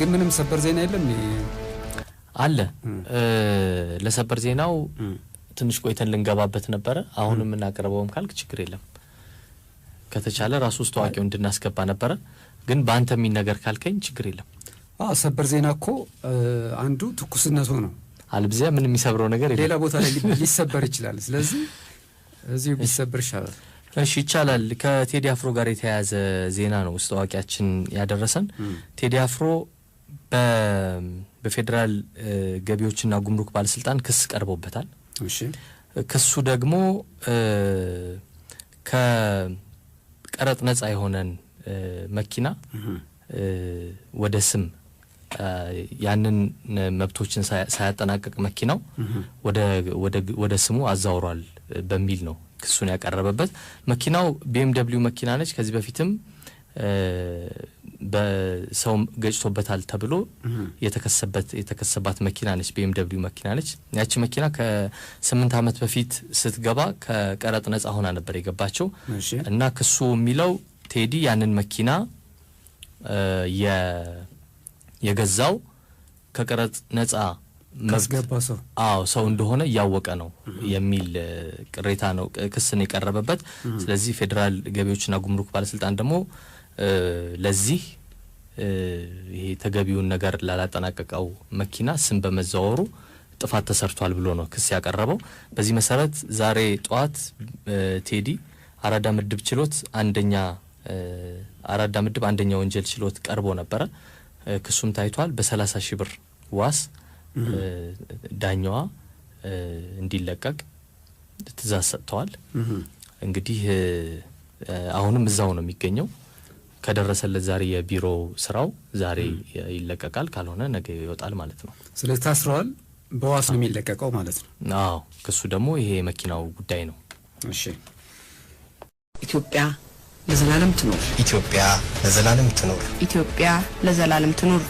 ግን ምንም ሰበር ዜና የለም አለ ለሰበር ዜናው ትንሽ ቆይተን ልንገባበት ነበር አሁንም እናቀርበውም ካልክ ችግር የለም ከተቻለ ራሱ ተዋቂው እንድናስገባ ነበር ግን ባንተ ምን ነገር ካልከኝ ችግር የለም ሰበር ዜና እኮ አንዱ ትኩስነቱ ነው አልብዚያ ምን የሚሰብረው ነገር የለም ሌላ ቦታ ላይ ሊሰበር ይችላል ስለዚህ እዚሁ ቢሰበር ይችላል እሺ ይቻላል ከቴዲ አፍሮ ጋር የተያያዘ ዜና ነው ተዋቂያችን ያደረሰን ቴዲ አፍሮ በፌደራል ገቢዎችና ጉምሩክ ባለስልጣን ክስ ቀርቦበታል እሺ ክሱ ደግሞ ከቀረጥ ነፃ የሆነን መኪና ወደ ስም ያንን መብቶችን ሳያጠናቀቅ መኪናው ወደ ስሙ አዛውሯል በሚል ነው ክሱን ያቀረበበት መኪናው BMW መኪና ነች ከዚህ በፊትም በሰው ገጭቶበታል ተብሎ የተከሰባት መኪና ነች BMW መኪና ነች ያቺ መኪና ከ8 አመት በፊት ስትገባ ከቀረጥ ነፃ ሆና ነበር የገባቸው እና ክሱ የሚለው ቴዲ ያንን መኪና የገዛው ከቀረጥ ነፃ ማስገባሰው ሰው እንደሆነ ያወቀ ነው የሚል ቅሬታ ነው ክስን የቀረበበት ስለዚህ ፌደራል ገቢዎችና ጉምሩክ ባለስልጣን ደግሞ ለዚህ ይሄ ተገቢውን ነገር ላላጠናቀቀው መኪና ስም በመዛወሩ ጥፋት ተሰርቷል ብሎ ነው ክስ ያቀረበው በዚህ መሰረት ዛሬ ጧት ቴዲ አራዳ ምድብ ችሎት አራዳ ምድብ አንደኛ ወንጀል ችሎት ቀርቦ ነበር ክሱም ታይቷል በ30 ሺህ ብር ዋስ ዳኛዋ እንዲለቀቅ ትእዛዝ ሰጥተዋል እንግዲህ አሁንም እዛው ነው የሚገኘው ከደረሰለት ዛሬ የቢሮ ስራው ዛሬ ይለቀቃል ካልሆነ ነገ ይወጣል ማለት ነው ስለዚህ ታስሯል በዋስ ነው የሚለቀቀው ማለት ነው ክሱ ደግሞ ይሄ መኪናው ጉዳይ ነው እሺ ኢትዮጵያ ለዘላለም ትኖር ኢትዮጵያ ለዘላለም ትኖር ኢትዮጵያ ለዘላለም ትኖር